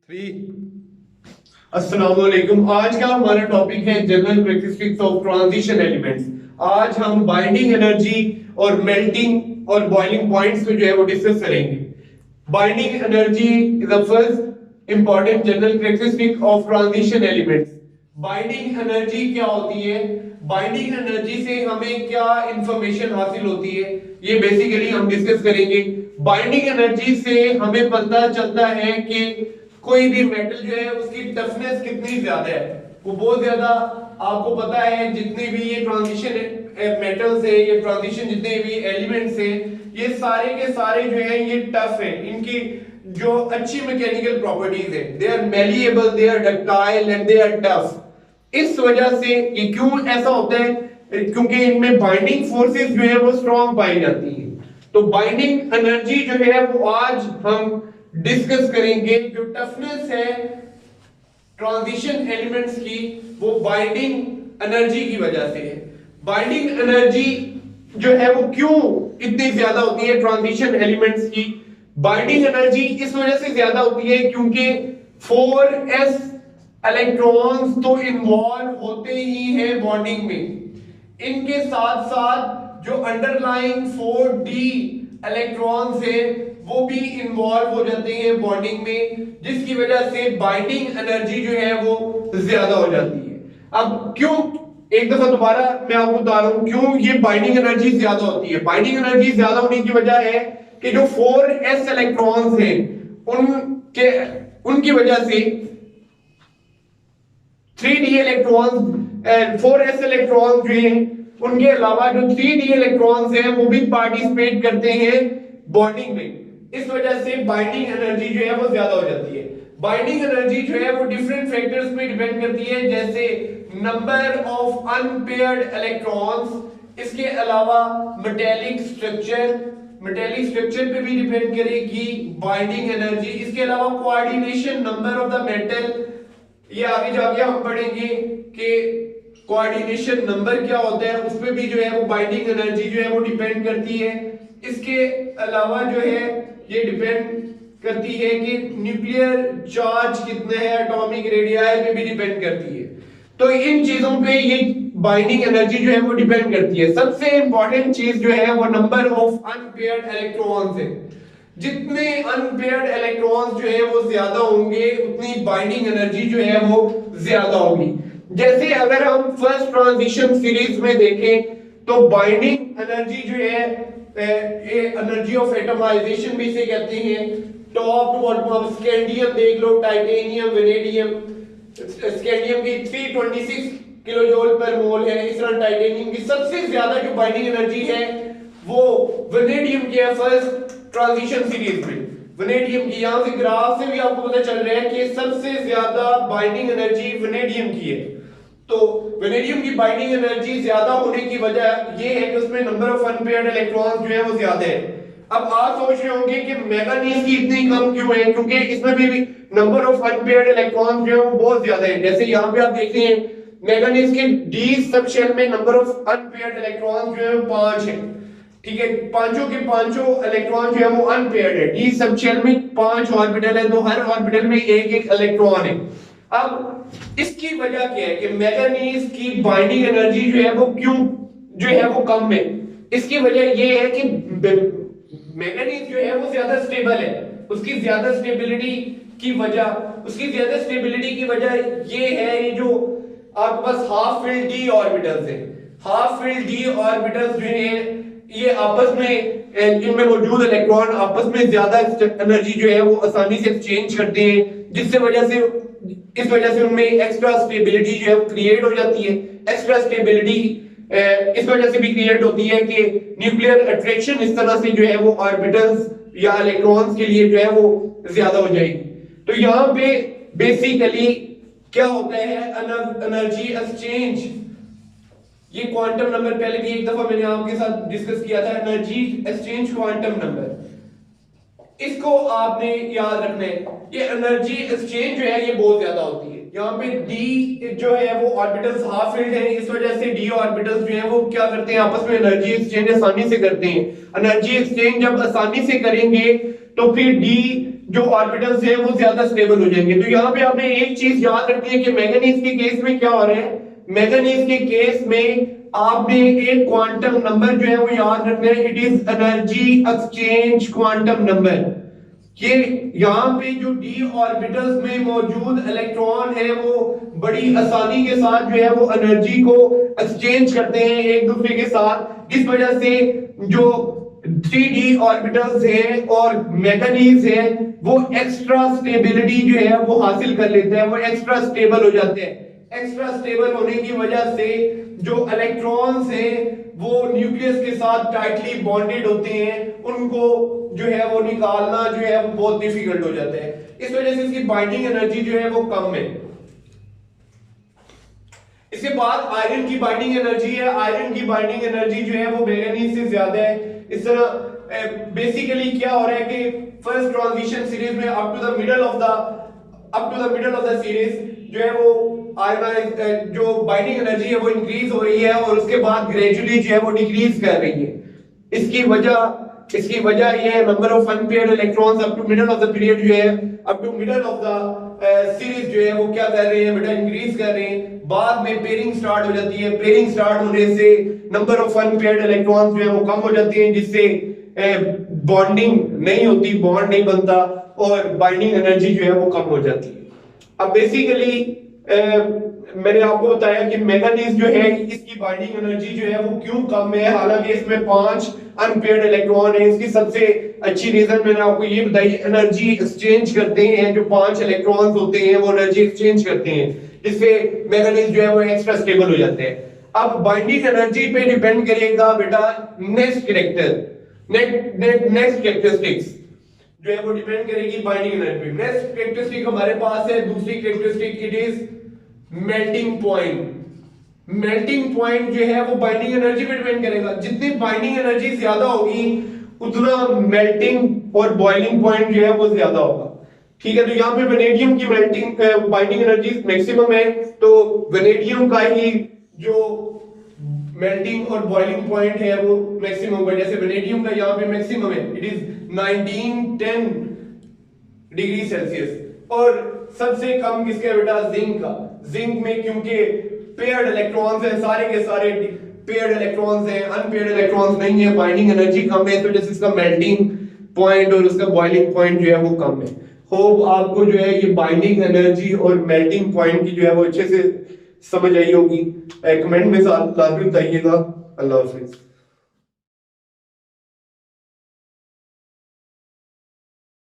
Three. अस्सलाम वालेकुम। आज का हमारा टॉपिक है general characteristics of transition elements. आज हम बाइंडिंग एनर्जी और मेल्टिंग और बॉइलिंग पॉइंट्स को जो है वो डिस्कस करेंगे। Binding energy is the first important general characteristic of transition elements. Binding energy क्या होती है, बाइंडिंग एनर्जी से हमें क्या इंफॉर्मेशन हासिल होती है, ये बेसिकली हम डिस्कस करेंगे। बाइंडिंग एनर्जी से हमें पता चलता है कि कोई भी मेटल जो है उसकी टफनेस कितनी ज्यादा है। वो बहुत ज्यादा, आपको पता है जितने भी ये ट्रांजिशन मेटल्स है, ये ट्रांजिशन जितने भी एलिमेंट्स है, ये सारे के सारे जो है ये टफ है। इनकी जो अच्छी मैकेनिकल प्रॉपर्टीज है, they are malleable, they are ductile and they are tough. इस वजह से ये क्यों ऐसा होता है, क्योंकि इनमें बाइंडिंग फोर्सेस जो है वो स्ट्रॉन्ग पाई जाती है। तो बाइंडिंग एनर्जी जो है वो आज हम डिस्कस करेंगे। जो टफनेस है ट्रांजिशन एलिमेंट्स की, वो बाइंडिंग एनर्जी की वजह से है। बाइंडिंग एनर्जी जो है वो क्यों इतनी ज्यादा होती है ट्रांजिशन एलिमेंट्स की? बाइंडिंग एनर्जी इस वजह से ज्यादा होती है क्योंकि 4s इलेक्ट्रॉन्स तो इन्वॉल्व होते ही हैं बॉन्डिंग में। इनके साथ साथ जो अंडरलाइंग 4d इलेक्ट्रॉन्स है वो भी इन्वॉल्व हो जाते हैं बॉन्डिंग में, जिसकी वजह से बाइंडिंग एनर्जी जो है वो ज्यादा हो जाती है। अब क्यों, एक दफा दोबारा मैं आपको बता रहा हूं क्यों ये बाइंडिंग एनर्जी ज्यादा होती है। बाइंडिंग एनर्जी ज्यादा होने की वजह है कि जो 4s इलेक्ट्रॉन्स हैं उनकी वजह से 3d इलेक्ट्रॉन्स 4s इलेक्ट्रॉन्स जो हैं उनके अलावा जो 3d इलेक्ट्रॉन्स हैं वो भी पार्टिसिपेट करते हैं बॉन्डिंग में। इस वजह से बाइंडिंग एनर्जी जो है वो ज्यादा हो जाती है। बाइंडिंग एनर्जी जो है वो डिफरेंट फैक्टर्स पे डिपेंड करती है, जैसे नंबर ऑफ अनपेयर्ड इलेक्ट्रॉन्स, इसके अलावा मेटेलिक स्ट्रक्चर पे भी डिपेंड करेगी बाइंडिंग एनर्जी। इसके अलावा coordination, number of the metal, ये आगे जाके हम पढ़ेंगे कि कोऑर्डिनेशन नंबर क्या होता है, उस पे भी जो है वो बाइंडिंग एनर्जी जो है वो डिपेंड करती है। इसके अलावा जो है ये डिपेंड करती है कि न्यूक्लियर चार्ज कितना है, एटॉमिक रेडियाई पे भी डिपेंड करती है। तो इन चीजों पे ये बाइंडिंग एनर्जी जो है वो डिपेंड करती है। सबसे इंपॉर्टेंट चीज जो है वो नंबर ऑफ अनपेयर्ड इलेक्ट्रॉन्स है। जितने अनपेयर्ड इलेक्ट्रॉन्स जो है वो ज्यादा होंगे उतनी बाइंडिंग एनर्जी जो है वो ज्यादा होगी। जैसे अगर हम फर्स्ट ट्रांजिशन सीरीज में देखें तो बाइंडिंग एनर्जी जो है एनर्जी ऑफ एटमाइजेशन भी इसे कहते हैं। टॉप टू बॉटम आप स्कैंडियम देख लो, टाइटेनियम, वेनेडियम। स्कैंडियम की 326 किलोजूल पर मोल है। इस तरह टाइटेनियम की सबसे ज्यादा जो बाइंडिंग एनर्जी है वो वेनेडियम की है फर्स्ट ट्रांजिशन सीरीज में। वेनेडियम की, यहां से ग्राफ से भी आपको पता चल रहा है कि सबसे ज्यादा बाइंडिंग एनर्जी वेनेडियम की है। तो वेनेडियम की बाइंडिंग एनर्जी ज्यादा होने की वजह ये है कि उसमें नंबर ऑफ अनपेयर्ड इलेक्ट्रॉन्स जो है वो ज्यादा है। अब आप सोच रहे होंगे कि मैंगनीज की इतनी कम क्यों है, क्योंकि इसमें भी नंबर ऑफ अनपेयर्ड इलेक्ट्रॉन्स जो है वो बहुत ज्यादा है। जैसे यहाँ पे आप देख रहे हैं मैंगनीज के डी सब शेल में नंबर ऑफ अनपेयर्ड इलेक्ट्रॉन्स जो है 5 है। ठीक है, पांचों के पांचों इलेक्ट्रॉन जो है वो अनपेयर्ड है। डी सब शेल में 5 ऑर्बिटल है, तो हर ऑर्बिटल में एक एक इलेक्ट्रॉन है। अब इसकी वजह क्या है कि मैंगनीज की बाइंडिंग एनर्जी जो है वो क्यों जो है वो कम है? इसकी वजह ये है कि मैंगनीज जो है वो ज्यादा स्टेबल है। उसकी ज्यादा स्टेबिलिटी की वजह ये है, ये जो आपके पास हाफ फिल्ड डी ऑर्बिटल्स है, हाफ फिल्ड डी ऑर्बिटल्स जो है ये आपस में, इनमें मौजूद इलेक्ट्रॉन आपस में ज्यादा एनर्जी जो है वो आसानी से एक्सचेंज करते हैं, जिससे इस वजह से उनमें एक्स्ट्रा स्टेबिलिटी जो है वो क्रिएट हो जाती है। एक्स्ट्रा स्टेबिलिटी इस वजह से भी क्रिएट होती है कि न्यूक्लियर अट्रैक्शन इस तरह से जो है वो ऑर्बिटल्स या इलेक्ट्रॉन्स के लिए जो है वो ज्यादा हो जाएगी। तो यहाँ पे बेसिकली क्या होता है, एनर्जी एक्सचेंज। ये क्वांटम नंबर पहले भी एक दफा मैंने आपके साथ डिस्कस किया था, एनर्जी एक्सचेंज क्वांटम नंबर। इसको आपने याद रखना है। ये एनर्जी एक्सचेंज जो है ये बहुत ज्यादा होती है। यहाँ पे डी जो है वो ऑर्बिटल्स हाफ फिल्ड हैं, इस वजह से डी ऑर्बिटल्स जो है वो क्या करते हैं, आपस में एनर्जी एक्सचेंज आसानी से करते हैं। एनर्जी एक्सचेंज जब आसानी से करेंगे तो फिर डी जो ऑर्बिटल्स हैं वो ज्यादा स्टेबल हो जाएंगे। तो यहाँ पे आपने एक चीज याद रखनी है कि मैंगनीज के केस में क्या हो रहा है, मैंगनीज के केस में आपने एक क्वांटम नंबर जो है वो याद रखना है, it is energy exchange quantum number. कि यहाँ पे जो d ऑर्बिटल्स में मौजूद इलेक्ट्रॉन है वो बड़ी आसानी के साथ जो है वो एनर्जी को एक्सचेंज करते हैं एक दूसरे के साथ। इस वजह से जो 3d ऑर्बिटल्स हैं और मैंगनीज हैं वो एक्स्ट्रा स्टेबिलिटी जो है वो हासिल कर लेते हैं, वो एक्स्ट्रा स्टेबल हो जाते हैं। एक्स्ट्रा स्टेबल होने की वजह से जो इलेक्ट्रॉन्स हैं वो न्यूक्लियस के साथ टाइटली बॉन्डेड होते हैं, उनको जो है वो निकालना जो है वो बहुत डिफिकल्ट हो जाता है। इस वजह से इसकी बाइंडिंग एनर्जी जो है वो कम है। इसके बाद आयरन की बाइंडिंग एनर्जी है, आयरन की बाइंडिंग एनर्जी जो है वो मैंगनीज से ज्यादा है। इस तरह बेसिकली क्या हो रहा है कि फर्स्ट ट्रांजिशन सीरीज में up to the middle of the series जो है वो आयरन जो बाइंडिंग एनर्जी है वो इंक्रीज हो रही है और उसके बाद ग्रेजुअली जो है वो डिक्रीज कर रही है। इसकी वजह ये है number of unpaired electrons up to middle of the period जो है up to middle of the series जो है वो क्या कर रहे हैं बेटा, इंक्रीज कर रहे हैं। बाद में पेयरिंग स्टार्ट हो जाती है, पेयरिंग स्टार्ट होने से नंबर ऑफ अनपेयर्ड इलेक्ट्रॉन्स जो है वो कम हो जाते हैं, जिससे बॉन्डिंग नहीं होती, बॉन्ड नहीं बनता और बाइंडिंग एनर्जी जो है वो कम हो जाती है। अब बेसिकली मैंने आपको बताया कि मैंगनीज जो है इसकी बाइंडिंग एनर्जी जो है वो क्यों कम है, हालांकि इसमें 5 अनपेयर्ड इलेक्ट्रॉन है। इसकी सबसे अच्छी रीजन मैंने आपको ये बताई, एनर्जी एक्सचेंज करते हैं, जो 5 इलेक्ट्रॉन्स होते हैं वो एनर्जी एक्सचेंज करते हैं, जिससे मैंगनीज जो है वो एक्स्ट्रा स्टेबल हो जाते हैं। अब बाइंडिंग एनर्जी पे डिपेंड करेगा बेटा नेक्स्ट कैरेक्टरिस्टिक्स जो है वो डिपेंड करेगी बाइंडिंग एनर्जी पे। नेक्स्ट कैरेक्टरिस्टिक हमारे पास है, दूसरी characteristic it is melting point. Melting point जो है वो बाइंडिंग एनर्जी पे डिपेंड करेगा। जितनी बाइंडिंग एनर्जी ज्यादा होगी उतना मेल्टिंग और बॉइलिंग पॉइंट जो है वो ज्यादा होगा। ठीक है, तो यहाँ पे वेनेडियम की मेल्टिंग बाइंडिंग एनर्जी मैक्सिमम है, तो वेनेडियम का ही जो मेल्टिंग और बॉइलिंग पॉइंट है वो मैक्सिमम होगा। जैसे वेनेडियम का यहाँ पे मैक्सिमम है, इट इज 1910 डिग्री सेल्सियस। और सबसे कम किसका बेटा, जिंक का। जिंक में क्योंकि पेयर्ड इलेक्ट्रॉन्स हैं, सारे के सारे पेयर्ड इलेक्ट्रॉन्स हैं, अनपेयर्ड इलेक्ट्रॉन्स नहीं है, बाइंडिंग एनर्जी कम है, तो जैसे इसका मेल्टिंग पॉइंट और उसका बॉइलिंग पॉइंट जो है वो कम है। होप आपको जो है ये बाइंडिंग एनर्जी और मेल्टिंग पॉइंट की जो है वो अच्छे से समझ आई होगी। कमेंट में लाजमी बताइएगा। अल्लाह हाफिज।